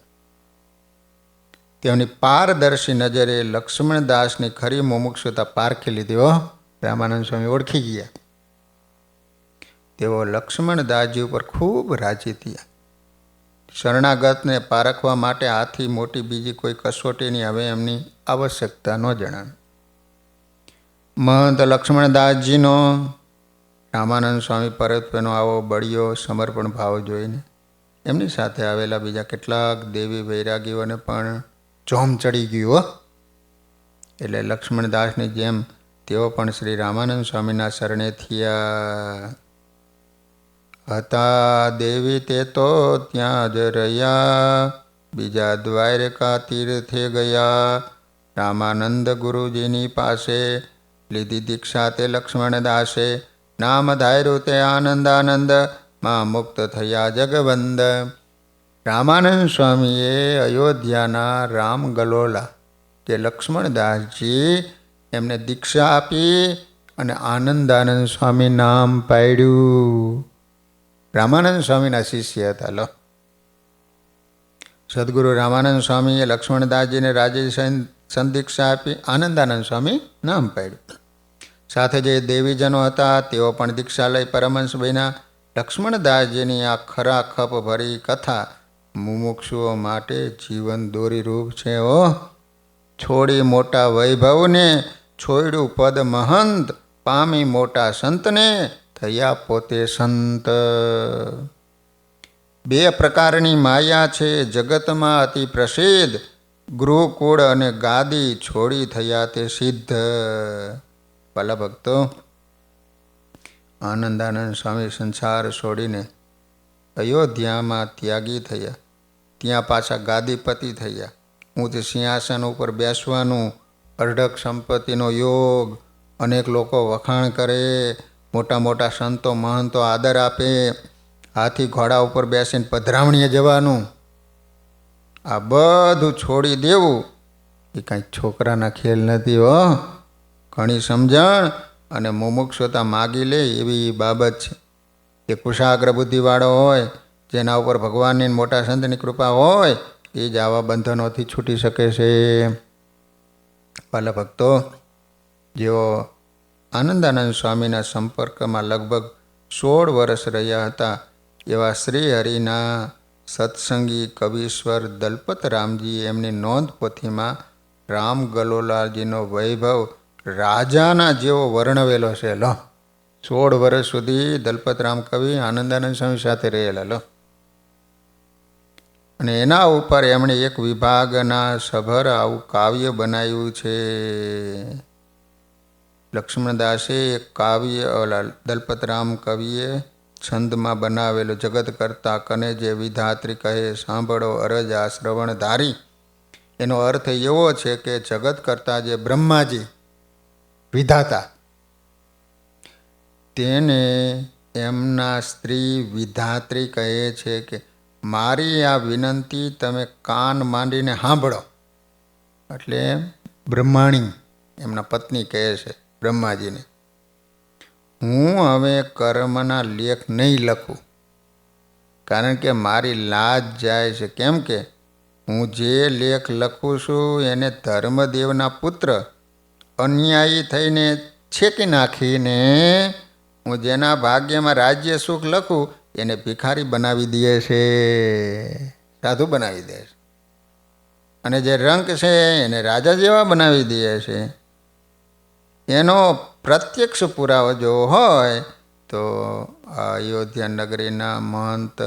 તેમની પારદર્શી નજરે લક્ષ્મણદાસની ખરી મુમુક્ષુતા પારખી લીધી. હો, રામાનંદ સ્વામી ઓળખી ગયા. તેઓ લક્ષ્મણદાસજી ઉપર ખૂબ રાજી થયા. શરણાગતને પારખવા માટે આથી મોટી બીજી કોઈ કસોટીની હવે એમની આવશ્યકતા ન જણાવી. મહંત લક્ષ્મણદાસજીનો રામાનંદ સ્વામી પરત્વેનો આવો બળિયો સમર્પણ ભાવ જોઈને એમની સાથે આવેલા બીજા કેટલાક દેવી વૈરાગીઓને પણ જોમ ચડી ગયું. એટલે લક્ષ્મણદાસની જેમ તેઓ પણ શ્રી રામાનંદ સ્વામીના શરણે થયા હતા. દેવી તે તો ત્યાં જ રહ્યા, બીજા દ્વારકા તીર્થે ગયા. રામાનંદ ગુરુજીની પાસે લીધી દીક્ષા તે લક્ષ્મણદાસે, નામ ધાર્યું તે આનંદ આનંદ, માં મુક્ત થયા જગવંદ. રામાનંદ સ્વામીએ અયોધ્યાના રામ ગલોલા જે લક્ષ્મણદાસજી એમને દીક્ષા આપી અને આનંદાનંદ સ્વામી નામ પાડ્યું. રામાનંદ સ્વામીના શિષ્ય હતા. લો, સદગુરુ રામાનંદ સ્વામીએ લક્ષ્મણદાસજીને રાજી સંદીક્ષા આપી, આનંદાનંદ સ્વામી નામ પાડ્યું. સાથે જે દેવીજનો હતા તેઓ પણ દીક્ષા લઈ પરમહંસ બન્યા. લક્ષ્મણદાસજીની આ ખરાખપ ભરી કથા મુમુક્ષુઓ માટે જીવન દોરીરૂપ છે. છોડી મોટા વૈભવને, છોડ્યું પદ મહંત, પામી મોટા સંતને, થયા પોતે સંત. બે પ્રકારની માયા છે જગતમાં અતિ પ્રસિદ્ધ, ગૃહકુળ અને ગાદી છોડી થયા તે સિદ્ધ. ભલા ભક્તો, આનંદાનંદ સ્વામી સંસાર છોડીને અયોધ્યામાં ત્યાગી થયા. ત્યાં પાછા ગાદીપતિ થયા. ઊંચ સિંહાસન ઉપર બેસવાનું, અઢળક સંપત્તિનો યોગ, અનેક લોકો વખાણ કરે, મોટા મોટા સંતો મહંતો આદર આપે, હાથી ઘોડા ઉપર બેસીને પધરામણીએ જવાનું, આ બધું છોડી દેવું એ કાંઈ છોકરાના ખેલ નથી. ઘણી સમજણ અને મુમુક્ષુતા માગી લે એવી બાબત છે. એ કુશાગ્ર બુદ્ધિવાળો હોય, જેના ઉપર ભગવાનની મોટા સંતની કૃપા હોય, એ જ આવા બંધનોથી છૂટી શકે છે. ભલા ભક્તો, જેઓ આનંદાનંદ સ્વામીના સંપર્કમાં લગભગ 16 વર્ષ રહ્યા હતા, એવા શ્રી હરિના સત્સંગી કવિશ્વર દલપતરામજી એમની નોંધ પોથીમાં રામ ગલોલાજીનો વૈભવ રાજાના જેવો વર્ણવેલો છે. 16 વર્ષ સુધી દલપતરામ કવિ આનંદાનંદ સ્વામી સાથે રહેલા. અને એના ઉપર એમણે એક વિભાગના સભર આવું કાવ્ય બનાવ્યું છે. લક્ષ્મણદાસે એક કાવ્ય દલપતરામ કવિએ છંદમાં બનાવેલો. જગત કરતા કને જે વિધાત્રી કહે, સાંભળો અરજ આ શ્રવણ ધારી. એનો અર્થ એવો છે કે જગત કરતા જે બ્રહ્માજી વિધાતા, તેને એમના સ્ત્રી વિધાત્રી કહે છે કે મારી આ વિનંતી તમે કાન માંડીને સાંભળો. એટલે બ્રહ્માણી એમના પત્ની કહે છે બ્રહ્માજીને, હું હવે કર્મના લેખ નહીં લખું, કારણ કે મારી લાજ જાય છે. કેમ કે હું જે લેખ લખું છું એને ધર્મદેવના પુત્ર અન્યાયી થઈને છેકી નાખીને હું જેના ભાગ્યમાં રાજ્ય સુખ લખું એને ભિખારી બનાવી દે છે, સાધુ બનાવી દે છે. અને જે રંક છે એને રાજા જેવા બનાવી દે છે. એનો પ્રત્યક્ષ પુરાવો જો હોય તો અયોધ્યા નગરીના મહંત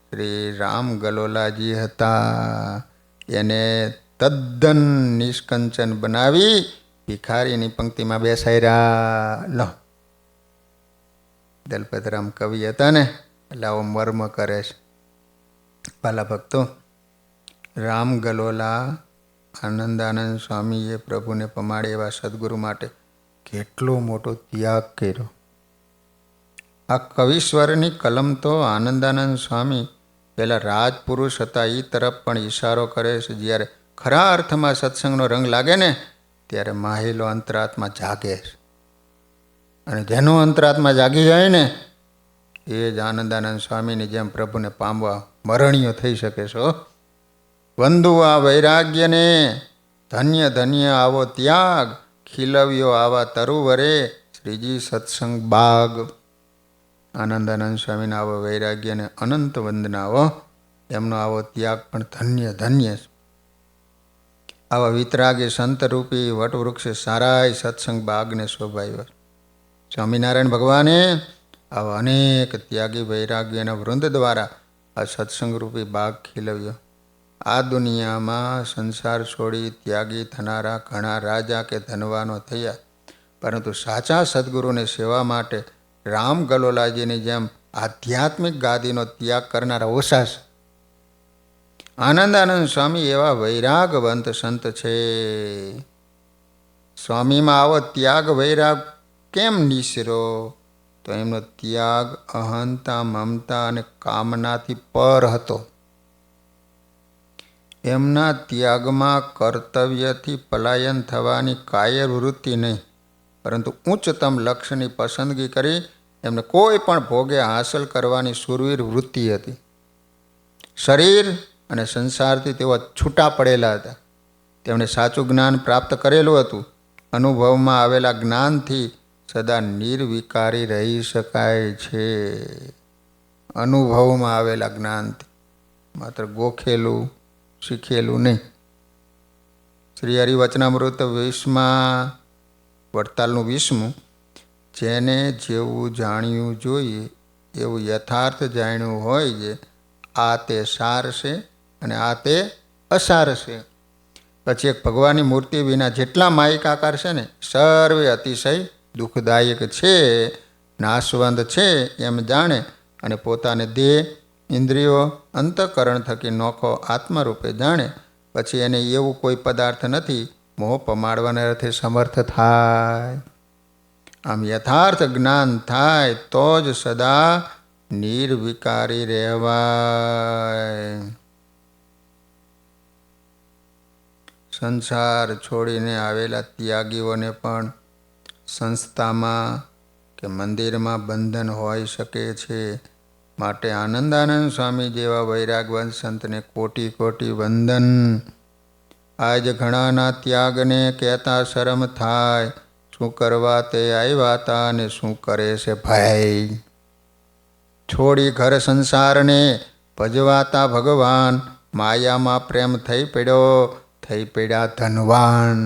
શ્રી રામ ગલોલાજી હતા. એને તદ્દન નિષ્કંચન બનાવી ભિખારીની પંક્તિમાં બેસાડ્યા. લો, દલપતરામ કવિ હતા ને, એટલે આવો મર્મ કરે છે. ભલા ભક્તો, રામ ગલોલા આનંદાનંદ સ્વામીએ પ્રભુને પમાડે એવા સદગુરુ માટે કેટલો મોટો ત્યાગ કર્યો. આ કવિશ્વરની કલમ તો આનંદાનંદ સ્વામી પહેલાં રાજપુરુષ હતા એ તરફ પણ ઈશારો કરે છે. જ્યારે ખરા અર્થમાં સત્સંગનો રંગ લાગે ને ત્યારે માહિલો અંતરાત્મા જાગે છે. અને જેનો અંતરાત્મા જાગી જાય ને એ જ આનંદાનંદ સ્વામીની જેમ પ્રભુને પામવા મરણીયો થઈ શકે છે. વંદુ આ વૈરાગ્યને, ધન્ય ધન્ય આવો ત્યાગ, ખીલવ્યો આવા તરુવરે શ્રીજી સત્સંગ બાગ. આનંદાનંદ સ્વામીના આવો વૈરાગ્યને અનંત વંદનાઓ. એમનો આવો ત્યાગ પણ ધન્ય ધન્ય છે. આવા વિતરાગી સંતરૂપી વટવૃક્ષે સારાય સત્સંગ બાગને શોભાવ્યો. સ્વામિનારાયણ ભગવાને આવા અનેક ત્યાગી વૈરાગ્યના વૃંદ દ્વારા આ સત્સંગરૂપી બાગ ખીલવ્યો. આ દુનિયામાં સંસાર છોડી ત્યાગી થનારા ઘણા રાજા કે ધનવાનો થયા, પરંતુ સાચા સદગુરુની સેવા માટે રામ ગલોલાજીની જેમ આધ્યાત્મિક ગાદીનો ત્યાગ કરનારા ઓછા છે. આનંદાનંદ સ્વામી એવા વૈરાગવંત સંત છે. સ્વામીમાં આવો ત્યાગ વૈરાગ કેમ નિસરો? તો એમનો ત્યાગ અહંતા, મમતા અને કામનાથી પર હતો. એમના ત્યાગમાં કર્તવ્યથી પલાયન થવાની કાયર વૃત્તિ નહીં, પરંતુ ઉચ્ચતમ લક્ષ્યની પસંદગી કરી એમને કોઈ પણ ભોગે હાંસલ કરવાની શૂરવીર વૃત્તિ હતી. શરીર અને સંસારથી તેઓ છૂટા પડેલા હતા. તેમણે સાચું જ્ઞાન પ્રાપ્ત કરેલું હતું. અનુભવમાં આવેલા જ્ઞાનથી સદા નિર્વિકારી રહી શકાય છે અનુભવમાં આવેલા જ્ઞાનથી, માત્ર ગોખેલું શીખેલું નહીં. શ્રી હરિવચનામૃત 20માં વડતાલનું 20મું, જેને જેવું જાણ્યું જોઈએ એવું યથાર્થ જાણ્યું હોય છે, આ તે સાર છે અને આ તે અસાર છે. પછી એક ભગવાનની મૂર્તિ વિના જેટલા માયિક આકાર છે ને સર્વે અતિશય દુઃખદાયક છે, નાશવંત છે એમ જાણે અને પોતાને દેહ ઇન્દ્રિયો અંતઃકરણ થકી નોખો આત્મરૂપે જાણે, પછી એને એવું કોઈ પદાર્થ નથી મોહ પમાડવાના અર્થે સમર્થ થાય. આમ યથાર્થ જ્ઞાન થાય તો જ સદા નિર્વિકારી રહેવાય. સંસાર છોડીને આવેલા ત્યાગીઓને પણ સંસ્થામાં કે મંદિરમાં બંધન હોઈ શકે છે. માટે આનંદાનંદ સ્વામી જેવા વૈરાગવંત સંતને કોટી કોટી વંદન. આજ ઘણાના ત્યાગને કહેતા શરમ થાય, શું કરવા તે આવ્યા હતા અને શું કરે છે ભાઈ. છોડી ઘર સંસારને ભજવાતા ભગવાન, માયામાં પ્રેમ થઈ પડ્યા ધનવાન.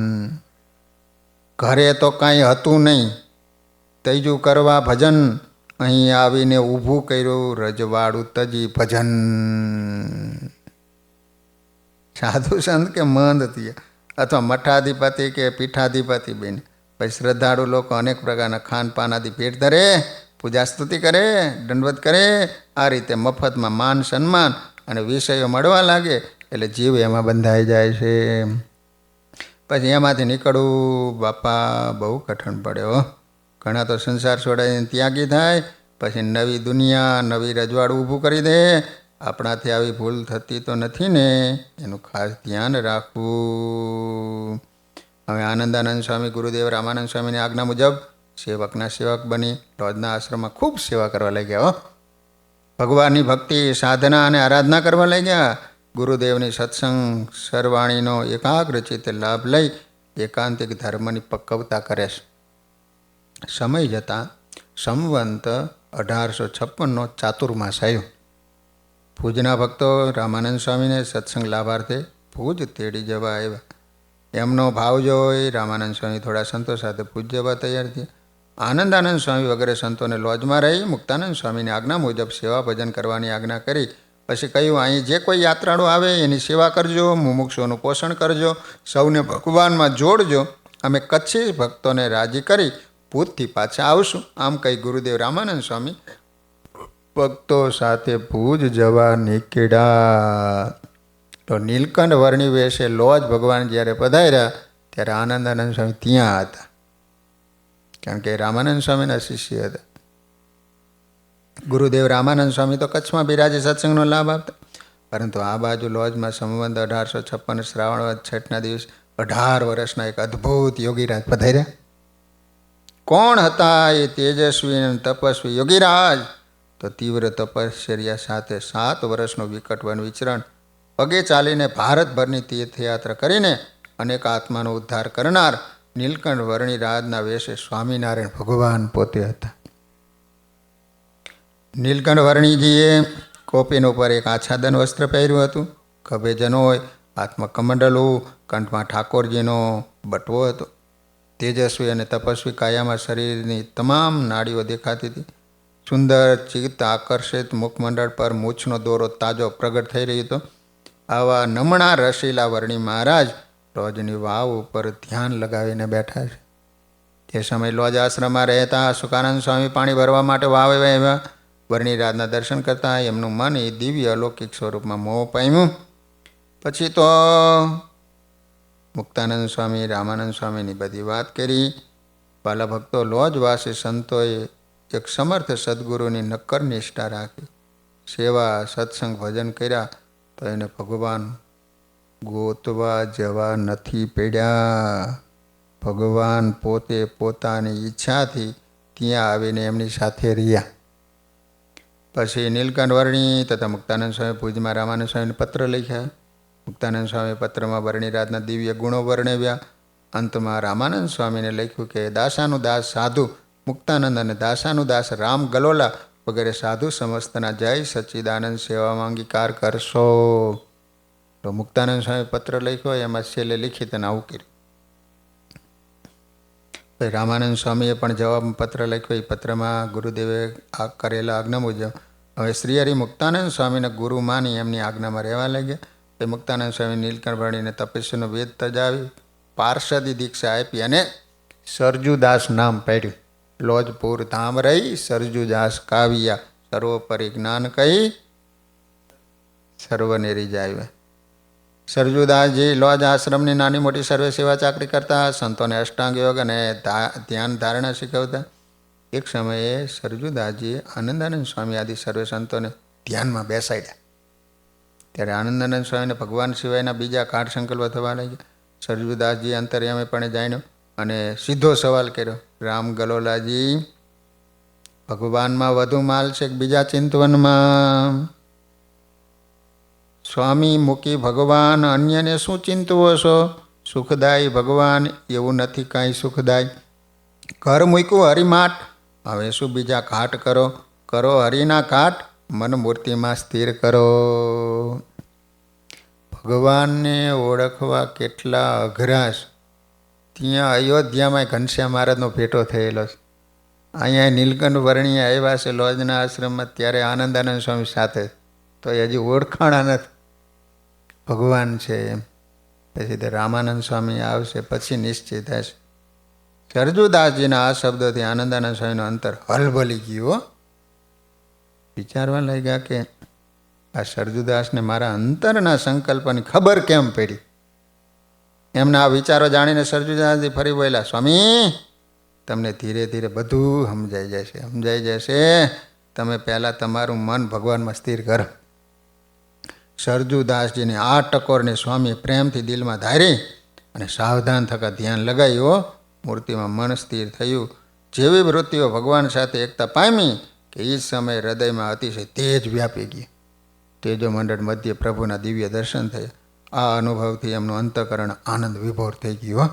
ઘરે તો કાંઈ હતું નહીં, તૈજું કરવા ભજન, અહીં આવીને ઊભું કર્યું રજવાડું તજી ભજન. સાધુ સંત કે મંદ થયા અથવા મઠાધિપતિ કે પીઠાધિપતિ બને, પછી શ્રદ્ધાળુ લોકો અનેક પ્રકારના ખાનપાન આદિ ભેટ ધરે, પૂજા સ્તુતિ કરે, દંડવત કરે. આ રીતે મફતમાં માન સન્માન અને વિષયો મળવા લાગે એટલે જીવ એમાં બંધાઈ જાય છે. પછી એમાંથી નીકળવું બાપા બહુ કઠણ પડ્યો. ઘણા તો સંસાર છોડાઈને ત્યાગી થાય, પછી નવી દુનિયા નવી રજવાડું ઊભું કરી દે. આપણાથી આવી ભૂલ થતી તો નથી ને, એનું ખાસ ધ્યાન રાખવું. હવે આનંદાનંદ સ્વામી ગુરુદેવ રામાનંદ સ્વામીની આજ્ઞા મુજબ સેવકના સેવક બની રોજના આશ્રમમાં ખૂબ સેવા કરવા લાગ્યા. ભગવાનની ભક્તિ સાધના અને આરાધના કરવા લાગ્યા. ગુરુદેવની સત્સંગ સરવાણીનો એકાગ્રચિત્ત લાભ લઈ એકાંતિક ધર્મની પક્વતા કરે છે. સમય જતાં સંવંત 1856નો ચાતુર્માસ આવ્યો. ભુજના ભક્તો રામાનંદ સ્વામીને સત્સંગ લાભાર્થે ભુજ તેડી જવા આવ્યા. એમનો ભાવ જોઈ રામાનંદ સ્વામી થોડા સંતો સાથે ભુજ જવા તૈયાર થયા. આનંદાનંદ સ્વામી વગેરે સંતોને લોજમાં રહી મુક્તાનંદ સ્વામીની આજ્ઞા મુજબ સેવા ભજન કરવાની આજ્ઞા કરી. પછી કહ્યું, અહીં જે કોઈ યાત્રાળુ આવે એની સેવા કરજો, મુમુક્ષુઓનું પોષણ કરજો, સૌને ભગવાનમાં જોડજો. અમે કચ્છી ભક્તોને રાજી કરી ભૂજથી પાછા આવશું. આમ કહી ગુરુદેવ રામાનંદ સ્વામી ભક્તો સાથે ભુજ જવા નીકળ્યા. તો નીલકંઠ વર્ણી વેશે લોજ ભગવાન જ્યારે પધાર્યા ત્યારે આનંદાનંદ સ્વામી ત્યાં હતા, કારણ કે રામાનંદ સ્વામીના શિષ્ય હતા. ગુરુદેવ રામાનંદ સ્વામી તો કચ્છમાં બિરાજી સત્સંગનો લાભ આપતા, પરંતુ આ બાજુ લોજમાં સંવંત 1856 શ્રાવણ વદ છઠના દિવસ 18 વર્ષના એક અદ્ભુત યોગીરાજ પધાર્યા. કોણ હતા એ તેજસ્વી અને તપસ્વી યોગીરાજ? તો તીવ્ર તપશ્ચર્યા સાથે 7 વર્ષનો વિકટ વન વિચરણ, પગે ચાલીને ભારતભરની તીર્થયાત્રા કરીને અનેક આત્માનો ઉદ્ધાર કરનાર નીલકંઠ વર્ણી રાજના વેશે સ્વામિનારાયણ ભગવાન પોતે હતા. નીલકંઠ વર્ણીજીએ કોપીન ઉપર એક આચ્છાદન વસ્ત્ર પહેર્યું હતું, ખભે જનોય, હાથમાં કમંડલું, કંઠમાં ઠાકોરજીનો બટવો હતો. તેજસ્વી અને તપસ્વી કાયામાં શરીરની તમામ નાડીઓ દેખાતી હતી. સુંદર ચિત્ત આકર્ષિત મુખમંડળ પર મૂછનો દોરો તાજો પ્રગટ થઈ રહ્યો હતો. આવા નમણા રસીલા વર્ણી મહારાજ લોજની વાવ ઉપર ધ્યાન લગાવીને બેઠા છે. તે સમય લોજ આશ્રમમાં રહેતા સુકાનંદ સ્વામી પાણી ભરવા માટે વાવ આવ્યા. વર્ણિરાજના દર્શન કરતા એમનું મન એ દિવ્ય અલૌકિક સ્વરૂપમાં મોહ પામ્યું. પછી તો મુક્તાનંદ સ્વામી રામાનંદ સ્વામીની બધી વાત કરી. વાલા ભક્તો, લોજવાસી સંતોએ એક સમર્થ સદગુરુની નક્કર નિષ્ઠા રાખી, સેવા સત્સંગ ભજન કર્યા તો એને ભગવાન ગોતવા જવા નથી પડ્યા. ભગવાન પોતે પોતાની ઈચ્છાથી ત્યાં આવીને એમની સાથે રહ્યા. પછી નીલકંઠ વર્ણી તથા મુક્તાનંદ સ્વામી ભુજમાં રામાનંદ સ્વામીને પત્ર લખ્યા. મુક્તાનંદ સ્વામી પત્રમાં વર્ણિરાજના દિવ્ય ગુણો વર્ણવ્યા. અંતમાં રામાનંદ સ્વામીને લખ્યું કે દાસાનું દાસ સાધુ મુક્તાનંદ અને દાસાનુદાસ રામ ગલોલા વગેરે સાધુ સમસ્તના જય સચ્ચિદાનંદ સેવામાં અંગીકાર કરશો. તો મુક્તાનંદ સ્વામી પત્ર લખ્યો, એમાં છેલ્લે લિખિત અને આવું કર્યું. પછી રામાનંદ સ્વામીએ પણ જવાબ પત્ર લખ્યો. એ પત્રમાં ગુરુદેવે કરેલા આજ્ઞા મુજબ હવે શ્રીહરિ મુક્તાનંદ સ્વામીને ગુરુ માની એમની આજ્ઞામાં રહેવા લાગ્યા. એ મુક્તાનંદ સ્વામી નીલકંઠ ભણીને તપસ્યાનો વેદ તજાવી પાર્ષદી દીક્ષા આપી અને સરજુદાસ નામ પાડ્યું. લોજપુર ધામ રહી સરજુદાસ કાવ્યા, સર્વોપરી જ્ઞાન કહી સર્વને રીઝાવ્યા. સરજુદાસજી લોજ આશ્રમની નાની મોટી સર્વે સેવા ચાકરી કરતા, સંતોને અષ્ટાંગ યોગ અને ધ્યાન ધારણા શીખવતા. એક સમયે સરજુદાસજીએ આનંદાનંદ સ્વામી આદિ સર્વે સંતોને ધ્યાનમાં બેસાડ્યા. ત્યારે આનંદાનંદ સ્વામીને ભગવાન સિવાયના બીજા ગાઢ સંકલ્પો થવા લાગ્યા. સરજુદાસજીએ અંતર્યામીપણે જાણ્યો અને સીધો સવાલ કર્યો, રામ ગલોલાજી, ભગવાનમાં વધુ માલ છે કે બીજા ચિંતવનમાં? સ્વામી મૂકી ભગવાન અન્યને શું ચિંતવો છો? સુખદાયી ભગવાન એવું નથી કાંઈ સુખદાય. ઘર મૂક્યું હરિમાટ, હવે શું બીજા ઘાટ કરો? કરો હરિના ઘાટ, મન મૂર્તિમાં સ્થિર કરો. ભગવાનને ઓળખવા કેટલા અઘરા છે. ત્યાં અયોધ્યામાં ઘનશ્યામ મહારાજનો ભેટો થયેલો છે. અહીંયા નીલકંઠ વર્ણીએ આવ્યા છે લોજના આશ્રમમાં, ત્યારે આનંદાનંદ સ્વામી સાથે, તો હજી ઓળખાણા નથી ભગવાન છે એમ. પછી તે રામાનંદ સ્વામી આવશે પછી નિશ્ચિત થશે. સરજુદાસજીના આ શબ્દોથી આનંદાનંદ સ્વામીનું અંતર હલભલી ગયું. વિચારવા લાગ્યા કે આ સરજુદાસને મારા અંતરના સંકલ્પની ખબર કેમ પડી. એમના આ વિચારો જાણીને સરજુદાસજી ફરી બોલ્યા, સ્વામી, તમને ધીરે ધીરે બધું સમજાઈ જશે. તમે પહેલાં તમારું મન ભગવાનમાં સ્થિર કરો. સરજુદાસજીની આ ટકોરને સ્વામીએ પ્રેમથી દિલમાં ધારી અને સાવધાન થકા ધ્યાન લગાવ્યું. મૂર્તિમાં મન સ્થિર થયું. જેવી વૃત્તિઓ ભગવાન સાથે એકતા પામી કે એ જ સમયે હૃદયમાં અતિશય તેજ વ્યાપી ગઈ. તેજો મંડળ મધ્ય પ્રભુના દિવ્ય દર્શન થયા. આ અનુભવથી એમનું અંતઃકરણ આનંદ વિભોર થઈ ગયું.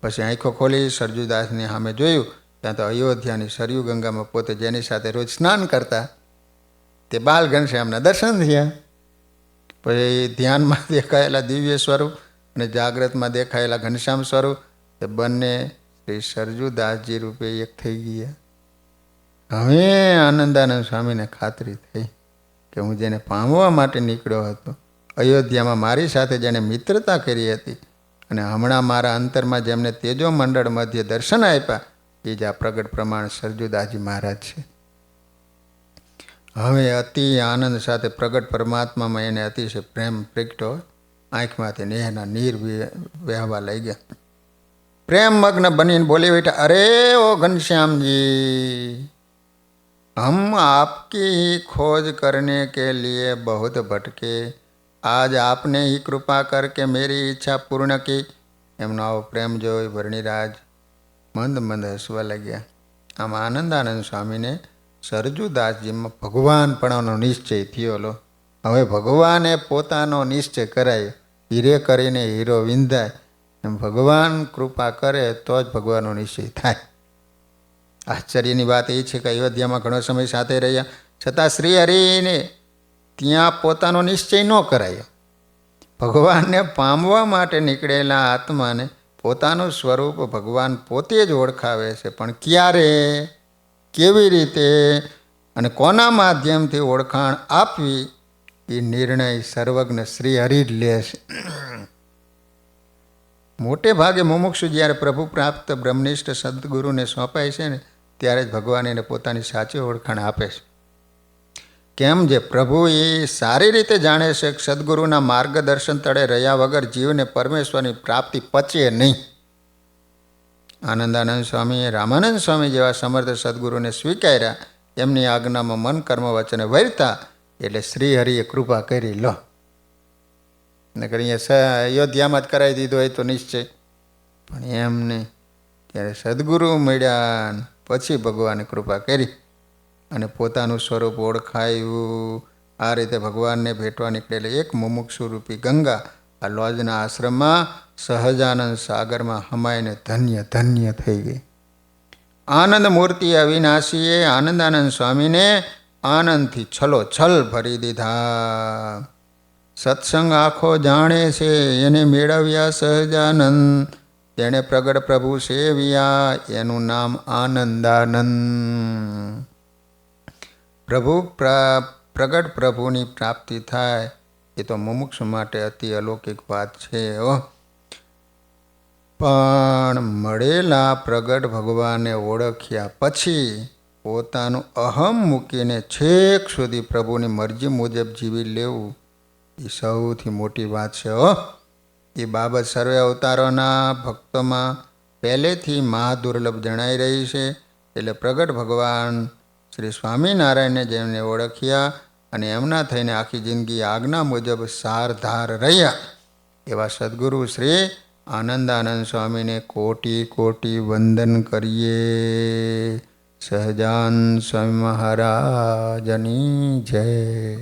પછી આંખો ખોલી સરજુદાસની સામે જોયું, ત્યાં તો અયોધ્યાની સરયુ ગંગામાં પોતે જેની સાથે રોજ સ્નાન કરતા તે બાલ ઘનશ્યામના દર્શન થયા. પછી ધ્યાનમાં દેખાયેલા દિવ્ય સ્વરૂપ અને જાગ્રતમાં દેખાયેલા ઘનશ્યામ સ્વરૂપ એ બંને શ્રી સરજુદાસજી રૂપે એક થઈ ગયા. હવે આનંદાનંદ સ્વામીને ખાતરી થઈ કે હું જેને પામવા માટે નીકળ્યો હતો, અયોધ્યામાં મારી સાથે જેણે મિત્રતા કરી હતી અને હમણાં મારા અંતરમાં જેમને તેજો મંડળ મધ્ય દર્શન આપ્યા, એ જ આ પ્રગટ પ્રમાણ સરજુદાસજી મહારાજ છે. હવે અતિ આનંદ સાથે પ્રગટ પરમાત્મામાં એને અતિશય પ્રેમ પ્રગટો. આંખમાંથી નેહના નીર વહેવા લઈ ગયા. પ્રેમ મગ્ન બનીને બોલી બેઠા, અરે ઓ ઘનશ્यामજી, हम आपकी ही खोज करने के लिए बहुत भटके, आज आपने ही कृपा करके मेरी ઈચ્છા પૂર્ણ કી. એમનો આવો પ્રેમ જોઈ વર્ણિરાજ મંદ મંદ હસવા લાગ્યા. આમ આનંદાનંદ સ્વામીને સરજુદાસજીમાં ભગવાનપણાનો નિશ્ચય થયો. લો, હવે ભગવાને પોતાનો નિશ્ચય કરાયો. હીરે કરીને હીરો વિંધાય, એમ ભગવાન કૃપા કરે તો જ ભગવાનનો નિશ્ચય થાય. આશ્ચર્યની વાત એ છે કે અયોધ્યામાં ઘણો સમય સાથે રહ્યા છતાં શ્રીહરિને ત્યાં પોતાનો નિશ્ચય ન કરાયો. ભગવાનને પામવા માટે નીકળેલા આત્માને પોતાનું સ્વરૂપ ભગવાન પોતે જ ઓળખાવે છે. પણ ક્યારે, કેવી રીતે અને કોના માધ્યમથી ઓળખાણ આપવી એ નિર્ણય સર્વજ્ઞ શ્રીહરિ જ લે છે. મોટે ભાગે મુમુક્ષુ જ્યારે પ્રભુ પ્રાપ્ત બ્રહ્મનિષ્ઠ સદગુરુને સોંપાય છે ને, ત્યારે જ ભગવાન એને પોતાની સાચી ઓળખાણ આપે છે. કેમ જે પ્રભુ એ સારી રીતે જાણે છે કે સદગુરુના માર્ગદર્શન તળે રહ્યા વગર જીવને પરમેશ્વરની પ્રાપ્તિ પચે નહીં. આનંદાનંદ સ્વામીએ રામાનંદ સ્વામી જેવા સમર્થ સદગુરુને સ્વીકાર્યા. એમની આજ્ઞામાં મન કર્મ વચને વર્તા એટલે શ્રીહરિએ કૃપા કરી. લો, નકર અહીંયા અયોધ્યામાં જ કરાવી દીધો હોય તો નિશ્ચય, પણ એમ નહીં. ત્યારે સદગુરુ મળ્યા પછી ભગવાને કૃપા કરી અને પોતાનું સ્વરૂપ ઓળખાયું. આ રીતે ભગવાનને ભેટવા નીકળેલી એક મુમુક્ષુ રૂપી ગંગા આ લોજના આશ્રમમાં સહજાનંદ સાગરમાં હમાઈને ધન્ય ધન્ય થઈ ગઈ. આનંદ મૂર્તિ અવિનાશીએ આનંદાનંદ સ્વામીને આનંદથી છલોછલ ભરી દીધા. સત્સંગ આખો જાણે છે એને મેળવ્યા સહજાનંદ. તેણે પ્રગટ પ્રભુ સેવ્યા એનું નામ આનંદાનંદ. પ્રગટ પ્રભુની પ્રાપ્તિ થાય એ તો મુમુક્ષ માટે અતિ અલૌકિક વાત છે. પણ મળેલા પ્રગટ ભગવાનને ઓળખ્યા પછી પોતાનું અહમ મૂકીને છેક સુધી પ્રભુની મરજી મુજબ જીવી લેવું એ સૌથી મોટી વાત છે. એ બાબત સર્વે અવતારોના ભક્તોમાં પહેલેથી મહાદુર્લભ જણાઈ રહી છે. એટલે પ્રગટ ભગવાન શ્રી સ્વામિનારાયણને જેમને ઓળખ્યા અને એમના થઈને આખી જિંદગી આજ્ઞા મુજબ સારધાર રહ્યા એવા સદગુરુ શ્રી આનંદાનંદ સ્વામીને કોટી કોટી વંદન કરીએ. સહજાન સ્વામી મહારાજની જય.